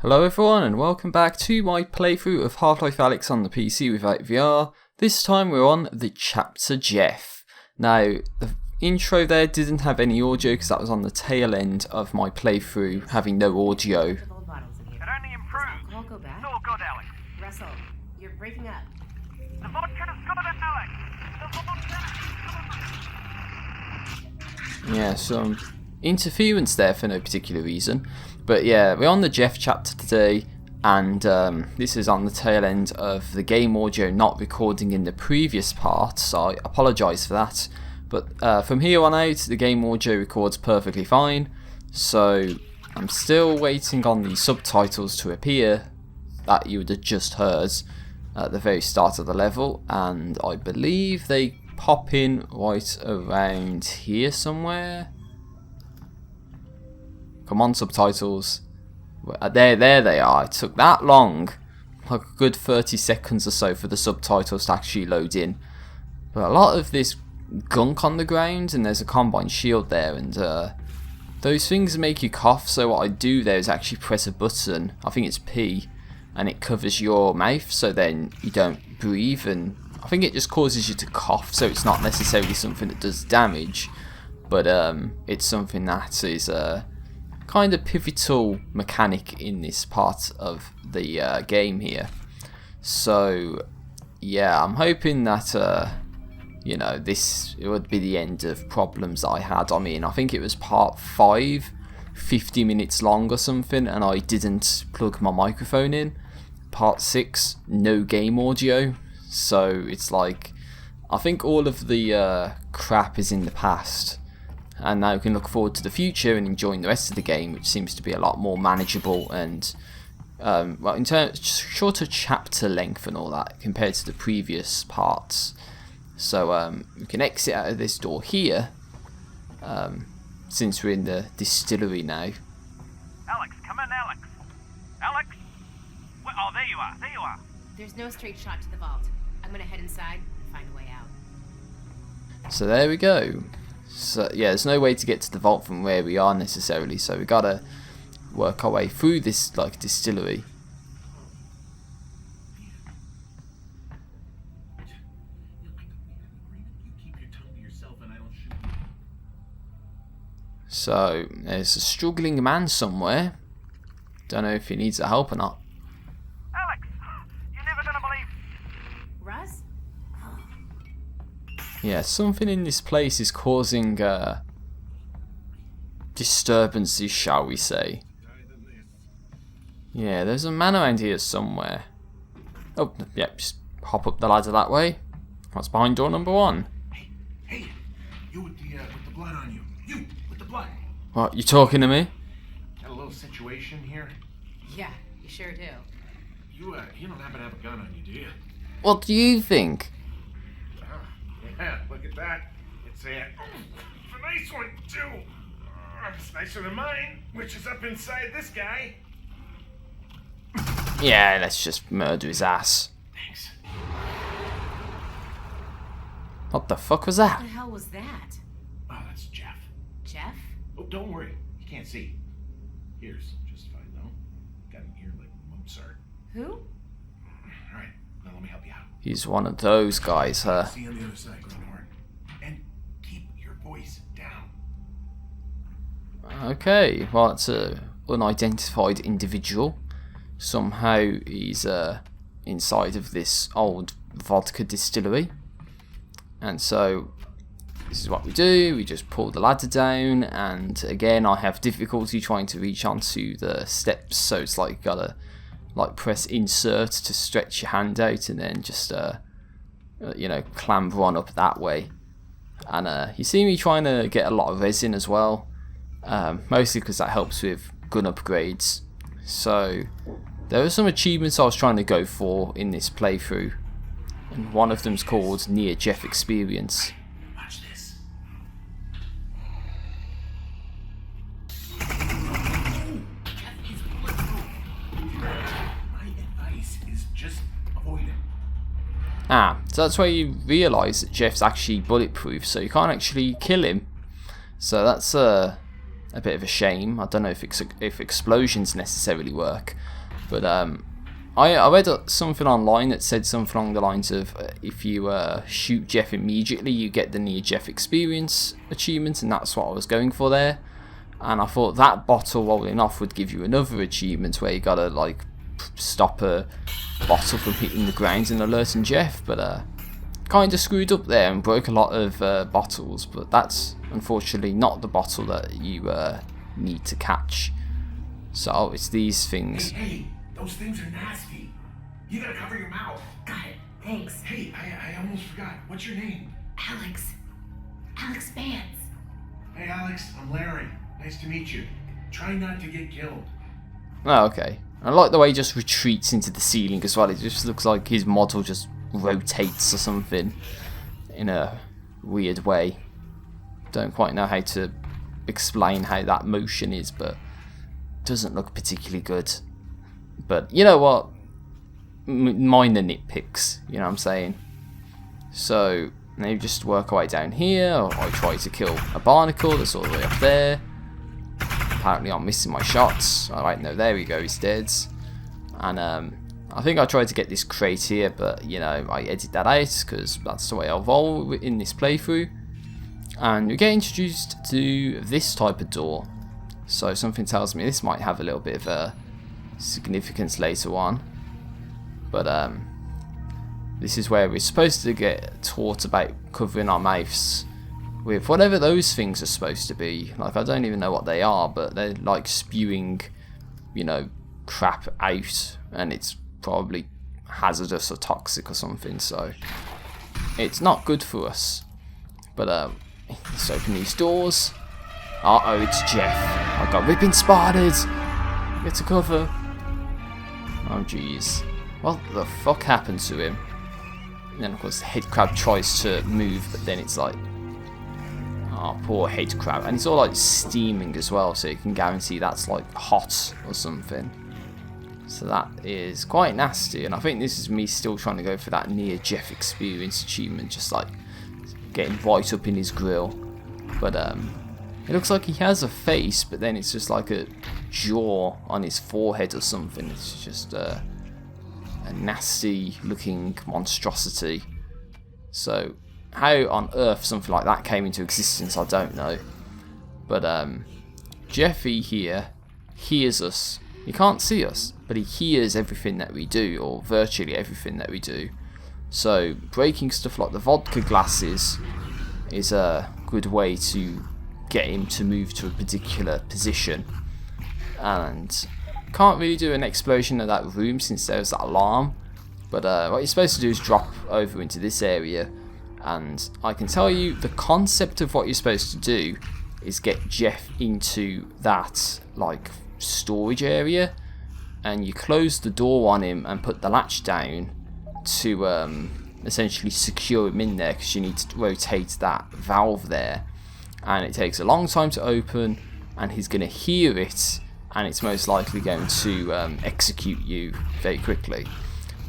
Hello everyone and welcome back to my playthrough of Half-Life Alyx on the PC without VR. This time we're on the chapter Jeff. Now the intro there didn't have any audio because that was on the tail end of my playthrough having no audio. It only improved. I'll go back. It's all good, Alyx. Russell, you're breaking up. The vodka discovered it, Alyx. The vodka. Yeah, some interference there for no particular reason. But yeah, we're on the Jeff chapter today, and this is on the tail end of the game audio not recording in the previous part, so I apologise for that. But from here on out, the game audio records perfectly fine, so I'm still waiting on the subtitles to appear that you would have just heard at the very start of the level, and I believe they pop in right around here somewhere. Come on, subtitles. There they are. It took that long, like a good 30 seconds or so for the subtitles to actually load in. But a lot of this gunk on the ground, and there's a combine shield there, and those things make you cough, so what I do there is actually press a button, I think it's P, and it covers your mouth so then you don't breathe, and I think it just causes you to cough, so it's not necessarily something that does damage, but it's something that is kind of pivotal mechanic in this part of the game here. So yeah, I'm hoping that you know, this would be the end of problems that I had. I mean, I think it was part 5, 50 minutes long or something, and I didn't plug my microphone in. Part 6, no game audio. So it's like, I think all of the crap is in the past, and now we can look forward to the future and enjoying the rest of the game, which seems to be a lot more manageable and well, in terms shorter chapter length and all that compared to the previous parts. So we can exit out of this door here, since we're in the distillery now. Alyx, come in, Alyx. Alyx? Oh, there you are. There you are. There's no straight shot to the vault. I'm gonna head inside and find a way out. So there we go. So yeah, there's no way to get to the vault from where we are necessarily, so we gotta work our way through this like distillery. So there's a struggling man somewhere. Don't know if he needs the help or not. Alyx, you're never gonna believe. Russ? Yeah, something in this place is causing disturbances, shall we say. Yeah, there's a man around here somewhere. Oh, yeah, just hop up the ladder that way. What's behind door number 1? Hey, you with the blood on you. You with the blood. What, you talking to me? Got a little situation here. Yeah, you sure do. You don't happen to have a gun on you, do you? What do you think? Yeah, look at that. It's a nice one too. It's nicer than mine, which is up inside this guy. Yeah, let's just murder his ass. Thanks. What the fuck was What that? the hell was that? Oh, that's Jeff. Jeff? Oh, don't worry. You can't see. Ears just fine though. Got an ear like Mozart. Who? All right, now let me help you out. He's one of those guys, huh? See you on the other side, Greenhorn. And keep your voice down. Okay, well, it's a unidentified individual. Somehow he's inside of this old vodka distillery. And so this is what we do. We just pull the ladder down, and again I have difficulty trying to reach onto the steps, so it's like you gotta like press insert to stretch your hand out and then just you know, clamber on up that way. And you see me trying to get a lot of resin as well, mostly because that helps with gun upgrades. So there are some achievements I was trying to go for in this playthrough, and one of them's called Near Jeff Experience. Watch this. My advice is just avoid it. Ah, so that's where you realise that Jeff's actually bulletproof, so you can't actually kill him. So that's a bit of a shame. I don't know if explosions necessarily work, but I read something online that said something along the lines of if you shoot Jeff immediately, you get the near Jeff experience achievement, and that's what I was going for there. And I thought that bottle rolling off would give you another achievement where you gotta like stop a bottle from hitting the ground and alerting Jeff, but kind of screwed up there and broke a lot of bottles. But that's unfortunately not the bottle that you need to catch. So it's these things. Hey, those things are nasty. You gotta cover your mouth. Got it. Thanks. Hey, I almost forgot. What's your name? Alyx. Alyx Vance. Hey, Alyx, I'm Larry. Nice to meet you. Try not to get killed. Oh, okay. I like the way he just retreats into the ceiling as well. It just looks like his model just rotates or something in a weird way. Don't quite know how to explain how that motion is, but it doesn't look particularly good. But you know what? Minor nitpicks, you know what I'm saying? So, maybe just work our way down here. I try to kill a barnacle that's all the way up there. Apparently I'm missing my shots. Alright, no, there we go, he's dead. And I think I tried to get this crate here, but you know, I edited that out because that's the way I'll roll in this playthrough. And we get introduced to this type of door. So something tells me this might have a little bit of a significance later on. But this is where we're supposed to get taught about covering our mouths with whatever those things are supposed to be. Like, I don't even know what they are, but they're like spewing, you know, crap out, and it's probably hazardous or toxic or something, so it's not good for us. But let's open these doors. Uh-oh, it's Jeff. I got ripping spiders. Get to cover. Oh jeez. What the fuck happened to him? And then of course the head crab tries to move, but then it's like, oh, poor head crab. And it's all like steaming as well, so you can guarantee that's like hot or something. So that is quite nasty, and I think this is me still trying to go for that near Jeff experience achievement, just like getting right up in his grill. But it looks like he has a face, but then it's just like a jaw on his forehead or something. It's just a nasty looking monstrosity. So how on earth something like that came into existence, I don't know. But Jeffy here hears us. He can't see us, but he hears everything that we do, or virtually everything that we do. So breaking stuff like the vodka glasses is a good way to get him to move to a particular position. And can't really do an explosion of that room since there's that alarm. But what you're supposed to do is drop over into this area. And I can tell you the concept of what you're supposed to do is get Jeff into that like storage area, and you close the door on him and put the latch down to essentially secure him in there, because you need to rotate that valve there, and it takes a long time to open, and he's going to hear it, and it's most likely going to execute you very quickly.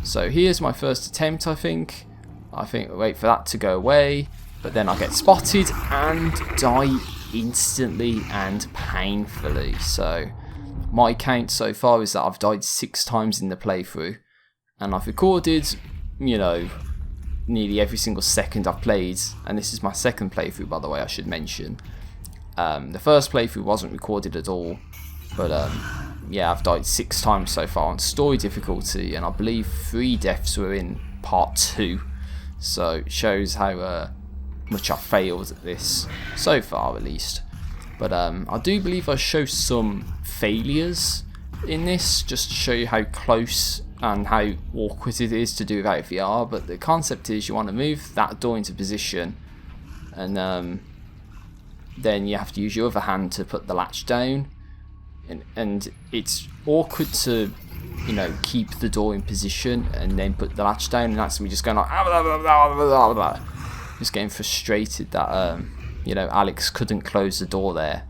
So here's my first attempt. I think wait for that to go away, but then I get spotted and die instantly and painfully. So my count so far is that I've died 6 times in the playthrough, and I've recorded, you know, nearly every single second I've played, and this is my second playthrough, by the way, I should mention. The first playthrough wasn't recorded at all, but yeah, I've died 6 times so far on story difficulty, and I believe 3 deaths were in part 2, so it shows how much I've failed at this, so far at least. But I do believe I show some failures in this, just to show you how close and how awkward it is to do without VR. But the concept is you want to move that door into position, and then you have to use your other hand to put the latch down, and it's awkward to, you know, keep the door in position and then put the latch down, and that's me just going like blah, blah, blah, blah, blah. Just getting frustrated that you know, Alyx couldn't close the door there.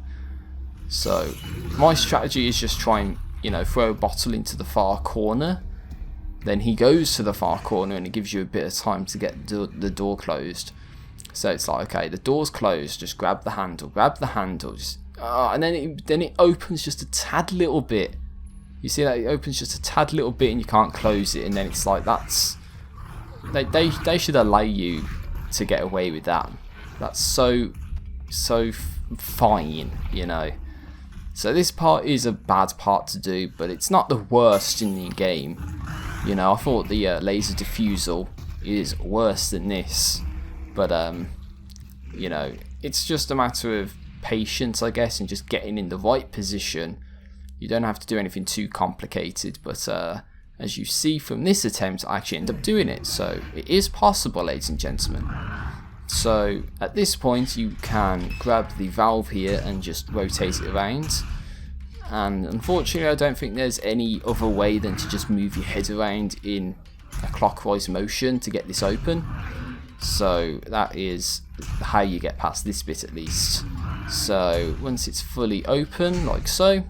So my strategy is just try and, you know, throw a bottle into the far corner, then he goes to the far corner and it gives you a bit of time to get the door closed. So it's like, okay, the door's closed, just grab the handle, just And then it opens just a tad little bit. You see that it opens just a tad little bit and you can't close it, and then it's like that's they should allow you to get away with that. That's so fine, you know. So this part is a bad part to do, but it's not the worst in the game. You know, I thought the laser diffusal is worse than this, but you know, it's just a matter of patience, I guess, and just getting in the right position. You don't have to do anything too complicated, but as you see from this attempt, I actually end up doing it. So it is possible, ladies and gentlemen. So at this point you can grab the valve here and just rotate it around, and unfortunately I don't think there's any other way than to just move your head around in a clockwise motion to get this open. So that is how you get past this bit at least. So once it's fully open like so,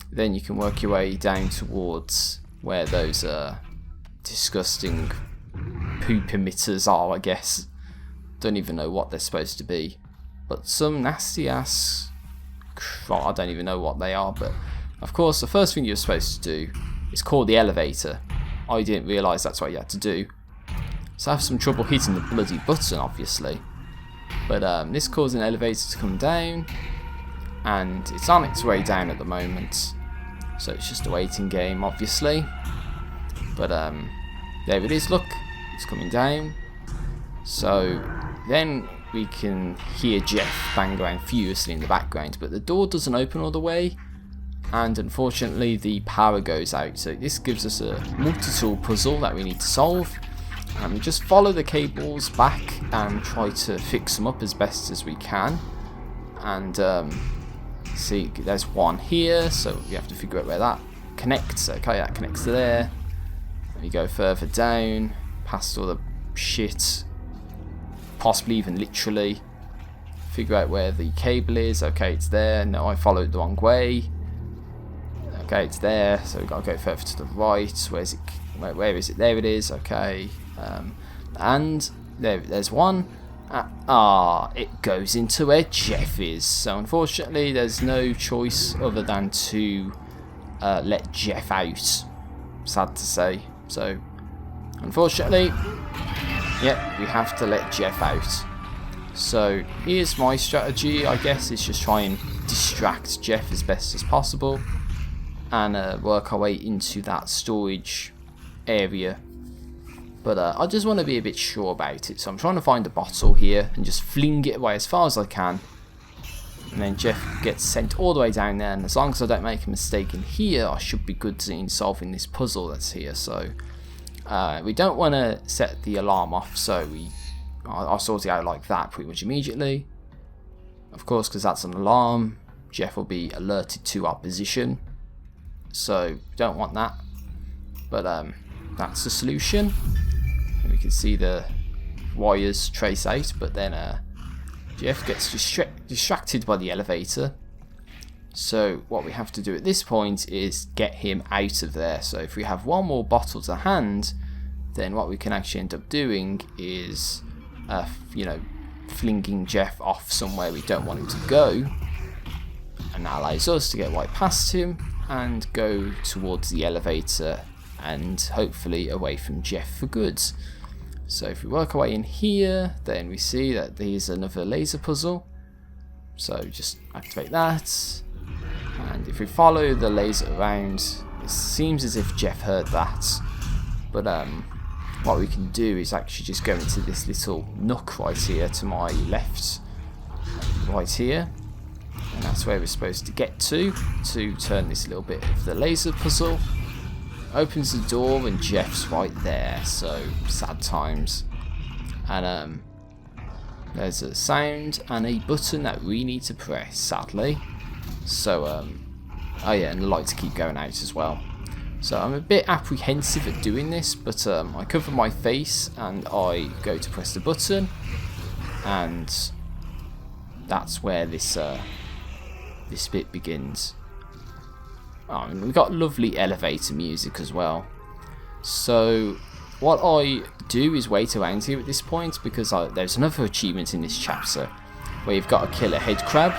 then you can work your way down towards where those disgusting poop emitters are, I guess. Don't even know what they're supposed to be, but some nasty ass, I don't even know what they are. But of course the first thing you're supposed to do is call the elevator. I didn't realise that's what you had to do, so I have some trouble hitting the bloody button obviously. But this calls an elevator to come down, and it's on its way down at the moment, so it's just a waiting game obviously. But there it is, look, it's coming down. So then we can hear Jeff bang around furiously in the background, but the door doesn't open all the way, and unfortunately the power goes out. So this gives us a multi-tool puzzle that we need to solve, and we just follow the cables back and try to fix them up as best as we can. And see, there's one here, so we have to figure out where that connects. Okay, that connects to there. Then we go further down past all the shit, possibly even literally, figure out where the cable is. Okay, it's there. No, I followed the wrong way. Okay, it's there, so we've got to go further to the right. Where's it? Where is it? There it is. Okay, and there's one. It goes into where Jeff is. So unfortunately there's no choice other than to let Jeff out, sad to say. So unfortunately, yeah, we have to let Jeff out. So here's my strategy, I guess, is just try and distract Jeff as best as possible, and work our way into that storage area. But I just want to be a bit sure about it, so I'm trying to find a bottle here and just fling it away as far as I can, and then Jeff gets sent all the way down there, and as long as I don't make a mistake in here, I should be good in solving this puzzle that's here. So we don't want to set the alarm off, so I'll sort it out like that pretty much immediately, of course, because that's an alarm. Jeff will be alerted to our position, so we don't want that. But that's the solution. And we can see the wires trace out, but then Jeff gets distracted by the elevator. So what we have to do at this point is get him out of there. So if we have one more bottle to hand, then what we can actually end up doing is you know, flinging Jeff off somewhere we don't want him to go, and that allows us to get right past him and go towards the elevator and hopefully away from Jeff for good. So if we work our way in here, then we see that there's another laser puzzle, so just activate that, and if we follow the laser around, it seems as if Jeff heard that. But what we can do is actually just go into this little nook right here to my left, right here, and that's where we're supposed to get to turn this little bit of the laser puzzle. Opens the door and Jeff's right there, so sad times. And there's a sound and a button that we need to press, sadly. So oh yeah, and the lights keep going out as well. So I'm a bit apprehensive at doing this, but I cover my face and I go to press the button, and that's where this this bit begins. And we've got lovely elevator music as well. So what I do is wait around here at this point, because there's another achievement in this chapter where you've got to kill a head crab.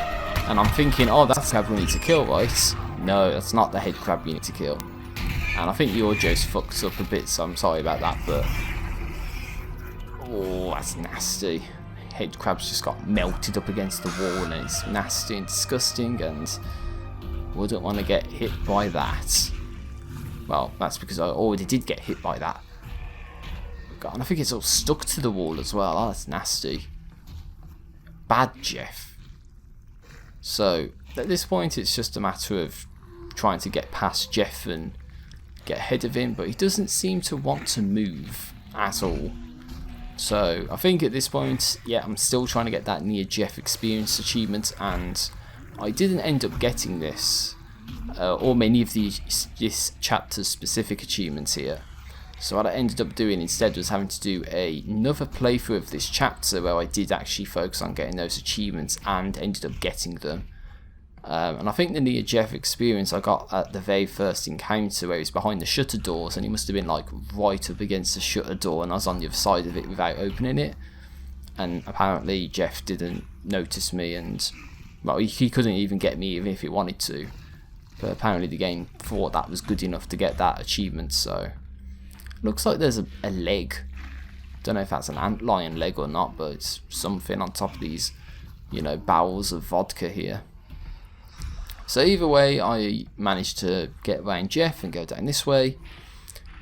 And I'm thinking, oh, that's the crab we need to kill, right? No, that's not the head crab you need to kill. And I think the audio's fucked up a bit, so I'm sorry about that, but... Oh, that's nasty. Head crab's just got melted up against the wall, and it's nasty and disgusting, and wouldn't want to get hit by that. Well, that's because I already did get hit by that. God, and I think it's all stuck to the wall as well. Oh, that's nasty. Bad Jeff. So, at this point, it's just a matter of trying to get past Jeff and get ahead of him, but he doesn't seem to want to move at all. So, I think at this point, yeah, I'm still trying to get that near Jeff experience achievement, and I didn't end up getting this, or many of this chapter's specific achievements here. So what I ended up doing instead was having to do another playthrough of this chapter where I did actually focus on getting those achievements and ended up getting them. And I think the near Jeff experience I got at the very first encounter where he's behind the shutter doors, and he must have been like right up against the shutter door and I was on the other side of it without opening it. And apparently Jeff didn't notice me, and well, he couldn't even get me even if he wanted to. But apparently the game thought that was good enough to get that achievement, so... Looks like there's a leg. Don't know if that's an antlion leg or not, but it's something on top of these, you know, barrels of vodka here. So either way, I managed to get around Jeff and go down this way.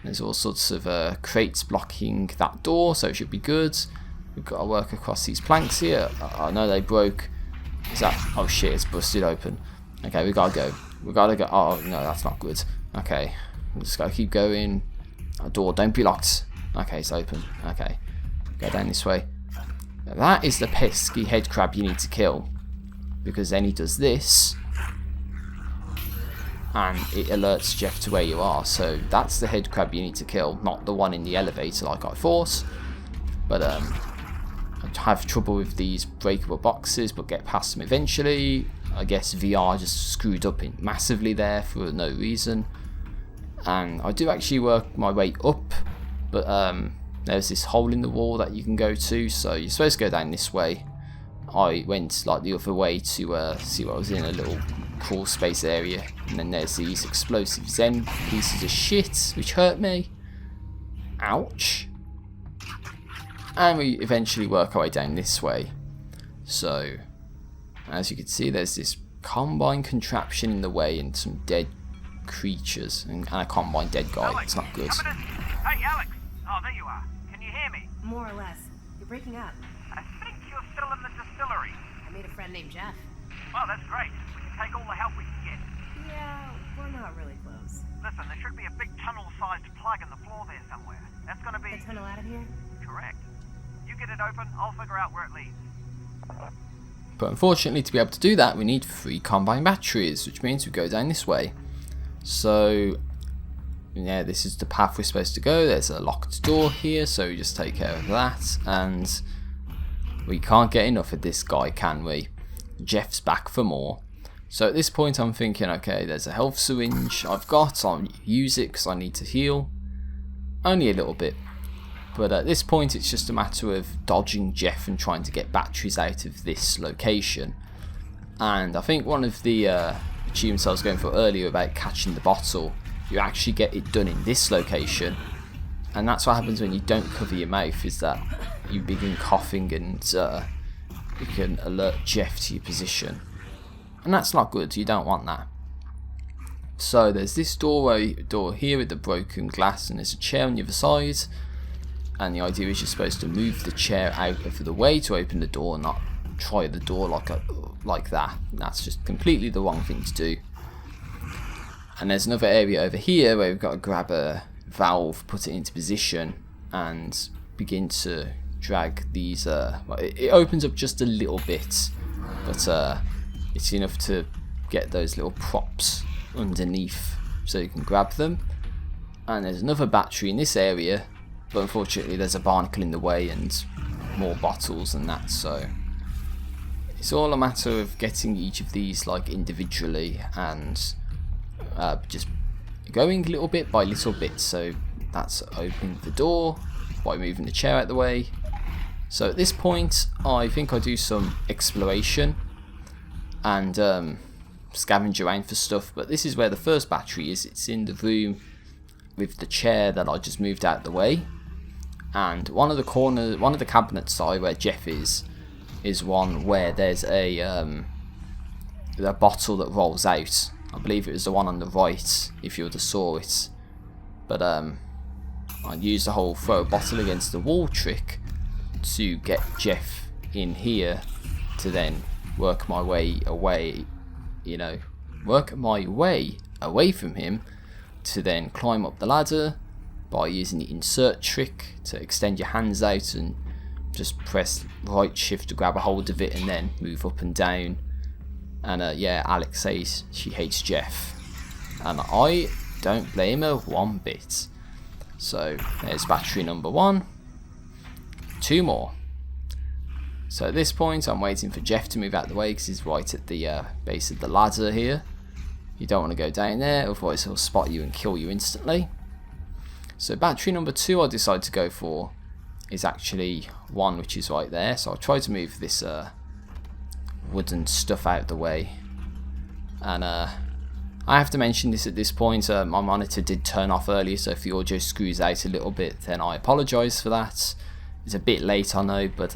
There's all sorts of crates blocking that door, so it should be good. We've got to work across these planks here. I know they broke. Is that... Oh shit, it's busted open. Okay, we gotta go. We gotta go. Oh no, that's not good. Okay, we just gotta keep going. Our door, don't be locked. Okay, it's open. Okay, go down this way. Now, that is the pesky head crab you need to kill, because then he does this and it alerts Jeff to where you are. So that's the head crab you need to kill, not the one in the elevator like I thought. But I have trouble with these breakable boxes, but get past them eventually. I guess VR just screwed up massively there for no reason. And I do actually work my way up, but there's this hole in the wall that you can go to, so you're supposed to go down this way. I went like the other way to see what was in a little crawl space area, and then there's these explosive Zen pieces of shit which hurt me. Ouch. And we eventually work our way down this way. So as you can see, there's this combine contraption in the way and some dead creatures and a combine dead guy. Alyx, It's not good. Hey, Alyx! Oh, there you are. Can you hear me? More or less. You're breaking up. I think you're still in the distillery. I made a friend named Jeff. Well, that's great. We can take all the help we can get. Yeah, we're not really close. Listen, there should be a big tunnel-sized plug in the floor there somewhere. That's gonna be... The tunnel out of here? Correct. You get it open, I'll figure out where it leads. But unfortunately, to be able to do that, we need 3 combine batteries, which means we go down this way. So yeah, this is the path we're supposed to go. There's a locked door here, so we just take care of that, and we can't get enough of this guy, can we? Jeff's back for more. So at this point I'm thinking, okay, there's a health syringe I've got, I'll use it because I need to heal. Only a little bit. But at this point it's just a matter of dodging Jeff and trying to get batteries out of this location. And I think one of the achievements I was going for earlier about catching the bottle, you actually get it done in this location. And that's what happens when you don't cover your mouth, is that you begin coughing and you can alert Jeff to your position. And that's not good, you don't want that. So there's this door here with the broken glass, and there's a chair on the other side. And the idea is you're supposed to move the chair out of the way to open the door, not try the door like that. That's just completely the wrong thing to do. And there's another area over here where we've got to grab a valve, put it into position, and begin to drag these. Well, it opens up just a little bit, but it's enough to get those little props underneath so you can grab them. And there's another battery in this area, but unfortunately there's a barnacle in the way and more bottles and that, so it's all a matter of getting each of these like individually and just going little bit by little bit. So that's opening the door by moving the chair out of the way. So at this point I think I do some exploration, and scavenge around for stuff. But this is where the first battery is. It's in the room with the chair that I just moved out of the way. And one of the cabinets, sorry, where Jeff is one where there's a bottle that rolls out. I believe it was the one on the right, if you would have saw it. But I used the whole throw a bottle against the wall trick to get Jeff in here to then work my way away, away from him to then climb up the ladder by using the insert trick to extend your hands out and just press right shift to grab a hold of it and then move up and down. And yeah, Alyx says she hates Jeff, and I don't blame her one bit. So there's battery number 1. 2 more. So at this point I'm waiting for Jeff to move out of the way because he's right at the base of the ladder here. You don't want to go down there, otherwise he'll spot you and kill you instantly. So battery number 2 I decided to go for is actually one which is right there. So I'll try to move this wooden stuff out of the way. And I have to mention this at this point, my monitor did turn off earlier, so if the audio screws out a little bit then I apologise for that. It's a bit late, I know, but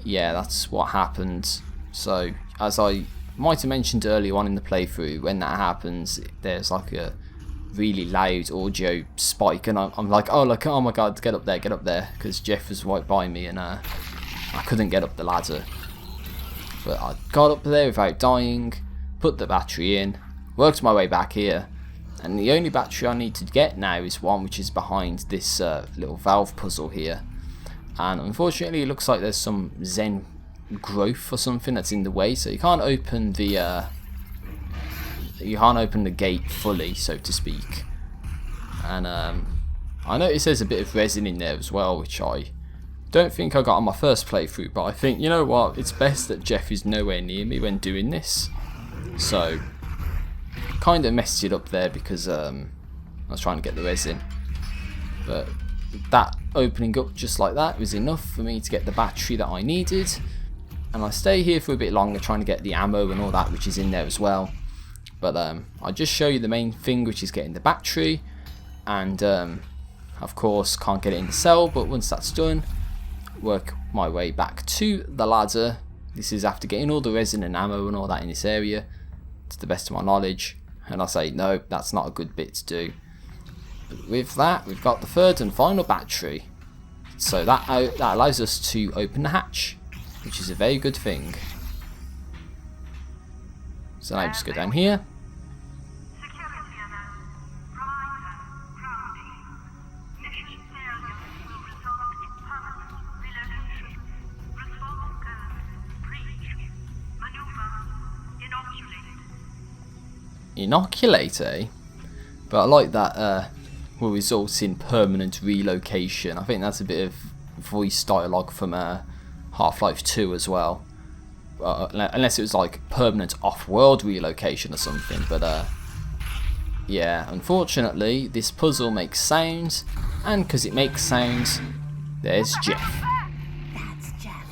yeah, that's what happened. So as I might have mentioned earlier on in the playthrough, when that happens there's like a really loud audio spike, and I'm like, oh my god, get up there, because Jeff was right by me and I couldn't get up the ladder. But I got up there without dying, put the battery in, worked my way back here, and the only battery I need to get now is one which is behind this little valve puzzle here. And unfortunately it looks like there's some Zen growth or something that's in the way, so you can't open the gate fully, so to speak. And I noticed there's a bit of resin in there as well, which I don't think I got on my first playthrough, but I think, you know what, it's best that Jeff is nowhere near me when doing this. So kind of messed it up there because I was trying to get the resin, but that opening up just like that was enough for me to get the battery that I needed. And I stay here for a bit longer trying to get the ammo and all that which is in there as well. But I'll just show you the main thing, which is getting the battery. And of course can't get it in the cell, but once that's done, work my way back to the ladder. This is after getting all the resin and ammo and all that in this area, to the best of my knowledge. And I say, no, that's not a good bit to do. But with that, we've got the 3rd and final battery. So that allows us to open the hatch, which is a very good thing. So now just go down here. Inoculate, eh? But I like that will result in permanent relocation. I think that's a bit of voice dialogue from Half-Life 2 as well. Unless it was like permanent off-world relocation or something. But yeah, unfortunately this puzzle makes sounds, and because it makes sounds, there's Jeff. That's Jeff.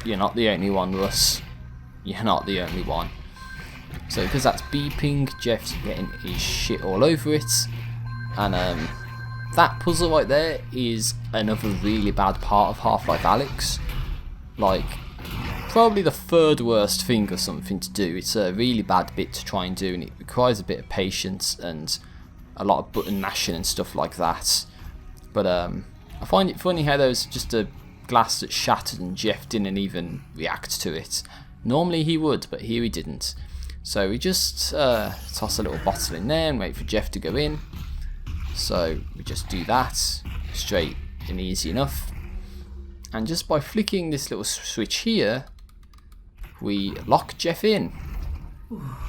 You're not the only one, Russ. You're not the only one. So because that's beeping, Jeff's getting his shit all over it. And that puzzle right there is another really bad part of Half-Life Alyx. Like, probably the 3rd worst thing or something to do. It's a really bad bit to try and do, and it requires a bit of patience and a lot of button mashing and stuff like that. But I find it funny how there was just a glass that shattered and Jeff didn't even react to it. Normally he would, but here he didn't. So we just toss a little bottle in there and wait for Jeff to go in. So we just do that, straight and easy enough. And just by flicking this little switch here, we lock Jeff in.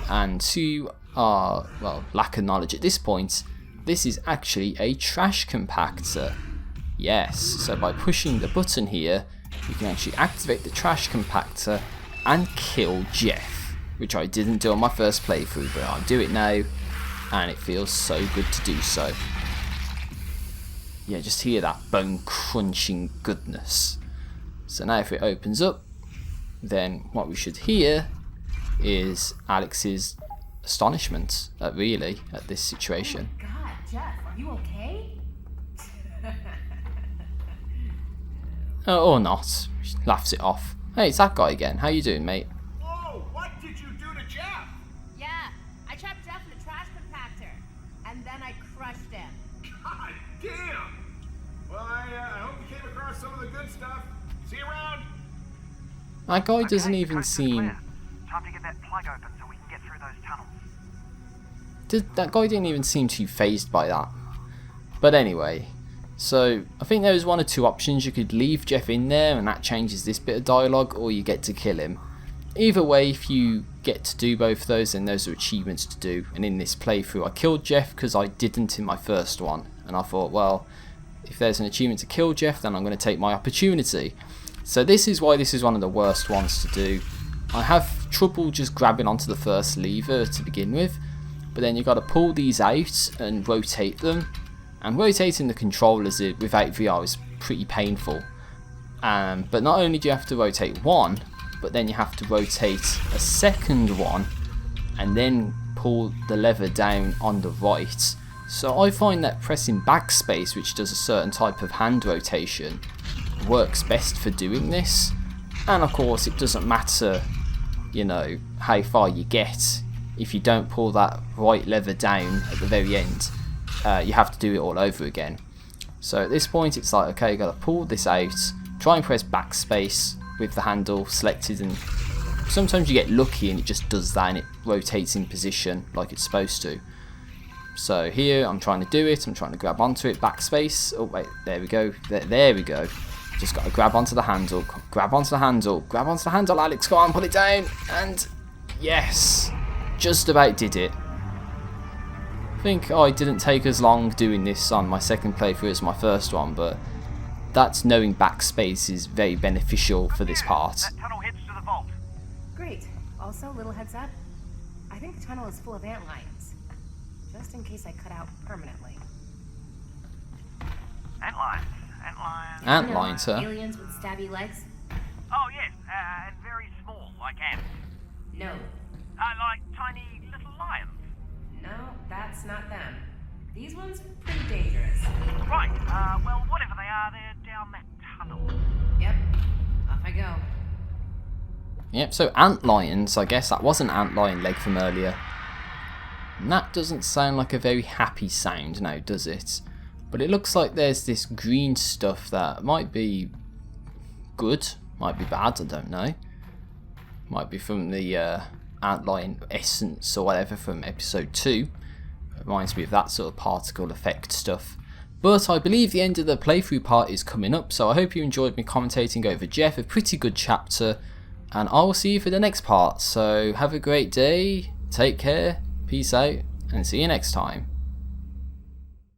And to our, well, lack of knowledge at this point, this is actually a trash compactor. Yes, so by pushing the button here, you can actually activate the trash compactor and kill Jeff, which I didn't do on my first playthrough, but I'll do it now, and it feels so good to do so. yeah, just hear that bone crunching goodness. So now if it opens up, then what we should hear is Alyx's astonishment at this situation. Oh my God, Jeff, are you okay? Or not. She laughs it off. Hey, it's that guy again. How you doing, mate? Whoa, what did you do to Jeff? Yeah, I trapped Jeff in a trash compactor, and then I crushed him. God damn! Well, I hope you came across some of the good stuff. See you around. That guy doesn't Okay, even coast is seem... clear. Time to get that plug open so we can get through those tunnels. That guy didn't even seem too phased by that. But anyway, so I think there was one or two options. You could leave Jeff in there and that changes this bit of dialogue, or you get to kill him. Either way, if you get to do both of those, then those are achievements to do. And in this playthrough I killed Jeff because I didn't in my first one, and I thought, well, if there's an achievement to kill Jeff, then I'm going to take my opportunity. So this is why this is one of the worst ones to do. I have trouble just grabbing onto the first lever to begin with, but then you've got to pull these out and rotate them, and rotating the controllers without VR is pretty painful. But not only do you have to rotate one, but then you have to rotate a second one and then pull the lever down on the right. So I find that pressing backspace, which does a certain type of hand rotation, works best for doing this. And of course it doesn't matter, you know, how far you get. If you don't pull that right lever down at the very end, you have to do it all over again. So at this point it's like, okay, you got to pull this out, try and press backspace with the handle selected, and sometimes you get lucky and it just does that and it rotates in position like it's supposed to. So here I'm trying to do it, I'm trying to grab onto it, backspace, oh wait, there we go, there we go. Just got to grab onto the handle, grab onto the handle, grab onto the handle, Alyx, go on, pull it down, and yes, just about did it. I think I didn't take as long doing this on my second playthrough as my first one, but that's knowing backspace is very beneficial for this part. That tunnel heads to the vault. Great. Also, little heads up, I think the tunnel is full of ant lions. Just in case I cut out permanently. Ant lions. Ant lions. Ant lions, huh? Aliens with stabby legs? Oh, yes, and very small, like ants. No. Like tiny little lions. No, that's not them. These ones are pretty dangerous. Right, well, whatever they are, they're down that tunnel. Yep. Off I go. Yep, so ant lions, I guess that was an ant lion leg from earlier. And that doesn't sound like a very happy sound now, does it? But it looks like there's this green stuff that might be good, might be bad, I don't know. Might be from the antlion essence or whatever from episode 2. It reminds me of that sort of particle effect stuff. But I believe the end of the playthrough part is coming up, so I hope you enjoyed me commentating over Jeff, a pretty good chapter, and I will see you for the next part. So have a great day, take care, peace out, and see you next time.